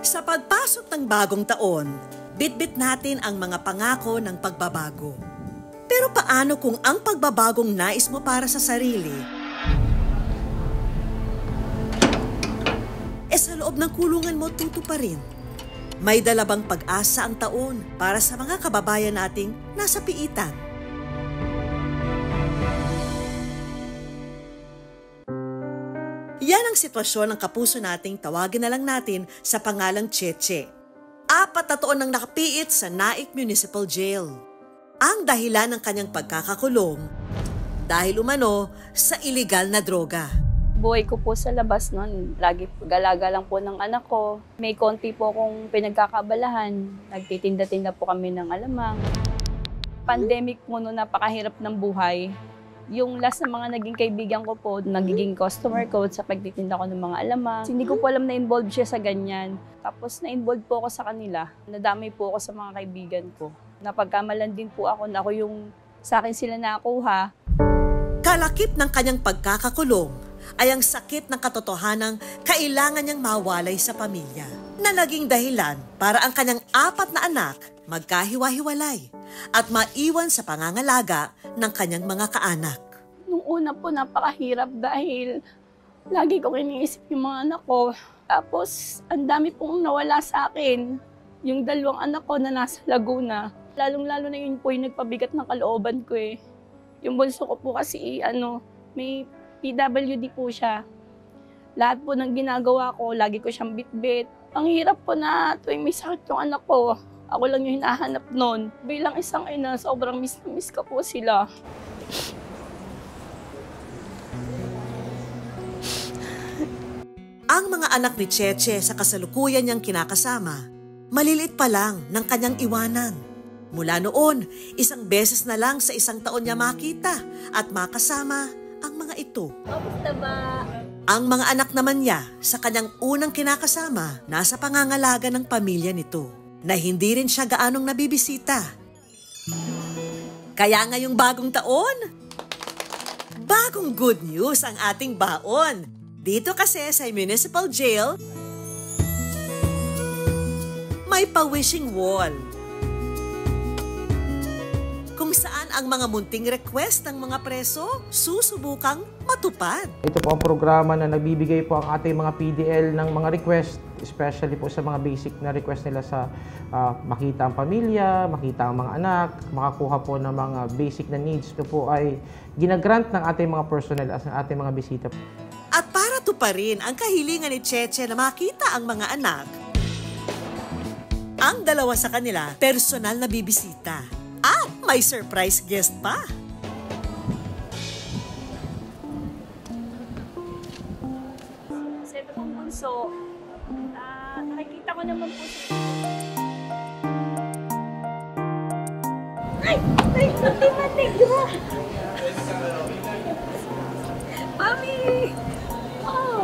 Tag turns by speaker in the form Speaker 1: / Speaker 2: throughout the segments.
Speaker 1: Sa pagpasok ng bagong taon, bitbit natin ang mga pangako ng pagbabago. Pero paano kung ang pagbabagong nais mo para sa sarili, sa loob ng kulungan mo tutuparin? May dala bang pag-asa ang taon para sa mga kababayan nating nasa piitan? Yan ang sitwasyon ng kapuso nating tawagin na lang natin sa pangalang Cheche. 4 na taon nang nakapiit sa Naik Municipal Jail. Ang dahilan ng kanyang pagkakakulong dahil umano sa iligal na droga.
Speaker 2: Buhay ko po sa labas noon, lagi galaga lang po ng anak ko. May konti po akong pinagkakabalahan. Nagtitinda-tinda po kami ng alamang. Pandemic mo noon, napakahirap ng buhay. Yung last na mga naging kaibigan ko po, nagiging customer ko sa pagtitinda ko ng mga alamang. Hindi ko po alam na involved siya sa ganyan. Tapos na-involved po ako sa kanila. Nadamay po ako sa mga kaibigan ko. Napagkamalan din po ako na ako yung sa akin sila nakuha.
Speaker 1: Kalakip ng kanyang pagkakakulong ay ang sakit ng katotohanang kailangan niyang mawalay sa pamilya na naging dahilan para ang kanyang 4 na anak magkahiwa-hiwalay at maiwan sa pangangalaga ng kanyang mga kaanak.
Speaker 2: Nung una po napakahirap dahil lagi ko iniisip yung mga anak ko. Tapos ang dami pong nawala sa akin. Yung 2 anak ko na nasa Laguna. Lalong-lalo na yun po yung nagpabigat ng kalooban ko eh. Yung bunso ko po kasi may PWD po siya. Lahat po ng ginagawa ko, lagi ko siyang bitbit. Ang hirap po na tuwing may sakit yung anak ko, ako lang yung hinahanap noon. Bilang isang ina, sobrang miss na miss ko po sila.
Speaker 1: Ang mga anak ni Cheche sa kasalukuyan niyang kinakasama, maliliit pa lang ng kanyang iwanan. Mula noon, 1 beses na lang sa 1 taon niya makita at makasama ang mga ito.
Speaker 2: Kamusta ba?
Speaker 1: Ang mga anak naman niya sa kanyang unang kinakasama nasa pangangalaga ng pamilya nito na hindi rin siya gaanong nabibisita. Kaya ngayong bagong taon, bagong good news ang ating baon. Dito kasi sa Municipal Jail, may pa-wishing wall. Kung saan ang mga munting request ng mga preso susubukang matupad.
Speaker 3: Ito po ang programa na nagbibigay po ang ating mga PDL ng mga request, especially po sa mga basic na request nila sa makita ang pamilya, makita ang mga anak, makakuha po ng mga basic na needs. Ito po ay ginagrant ng ating mga personnel as ng ating mga bisita.
Speaker 1: At para tuparin ang kahilingan ni Cheche na makita ang mga anak, ang 2 sa kanila personal na bibisita. At may surprise guest pa.
Speaker 2: Sa ito pong bunso, nakikita ko naman po siya. Ay! Ay! Matik! Mami!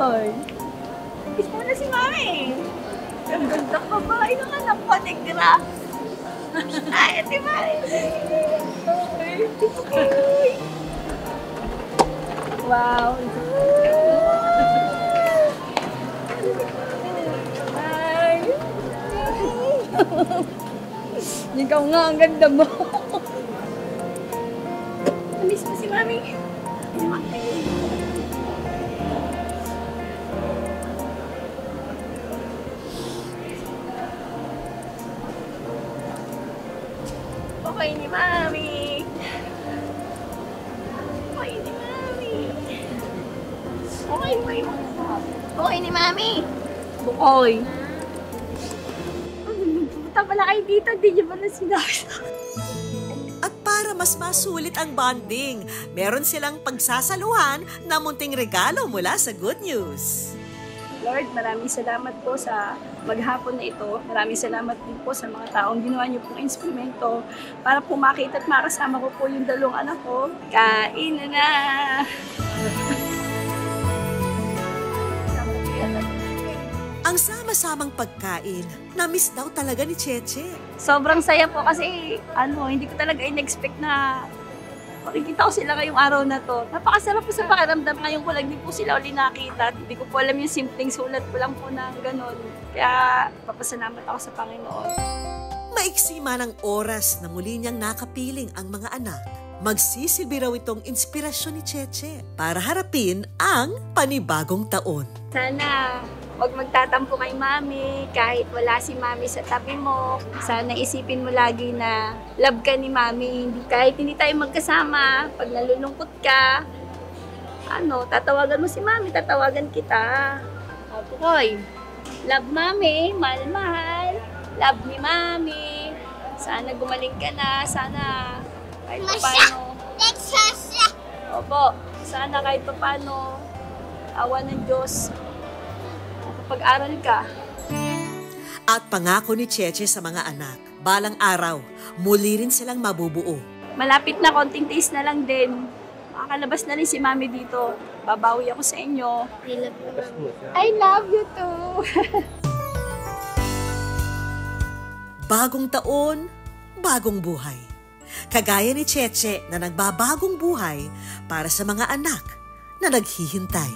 Speaker 2: Ay! Kiss mo na si Mami! Ang ganda ka ba? Ang anak ko, negra! Ay, Ate Mari! Wow! Ay! Ikaw nga, ang ganda mo! Namiss mo si Mami! Okay ni Mami. Okay ni Mami. Okay ni Mami. Bukoy. Punta pala kayo dito, di niyo ba na sinabi?
Speaker 1: At para mas masulit ang bonding, meron silang pagsasaluhan na munting regalo mula sa Good News.
Speaker 2: Lord, maraming salamat po sa maghapon na ito. Maraming salamat din po sa mga taong ginawa niyo pong instrumento para po makita at makasama ko po yung 2 anak ko. Kain na!
Speaker 1: Ang sama-samang pagkain, na-miss daw talaga ni Cheche.
Speaker 2: Sobrang saya po kasi hindi ko talaga in-expect na Makikita ko sila ngayong araw na to. Napakasarap po sa pakiramdam. Ngayon ko lang din po sila uli nakita. Hindi ko po alam yung simpleng sulat ko lang po na gano'n. Kaya papasalamat ako sa Panginoon.
Speaker 1: Maiksi man ang oras na muli niyang nakapiling ang mga anak, magsisilbi raw itong inspirasyon ni Cheche para harapin ang panibagong taon.
Speaker 2: Sana huwag magtatampo kay Mami kahit wala si Mami sa tabi mo. Sana isipin mo lagi na love ka ni Mami. Kahit hindi tayo magkasama, pag nalulungkot ka, tatawagan mo si Mami, tatawagan kita. Hoy, love Mami, mahal-mahal. Love ni Mami. Sana gumaling ka na. Sana kahit paano. Opo, sana kahit paano. Awa ng Diyos. Kapag-aral ka.
Speaker 1: At pangako ni Cheche sa mga anak, balang araw, muli rin silang mabubuo.
Speaker 2: Malapit na, konting taste na lang din. Makakalabas na rin si Mami dito. Babawi ako sa inyo. I love you too.
Speaker 1: Bagong taon, bagong buhay. Kagaya ni Cheche na nagbabagong buhay para sa mga anak na naghihintay.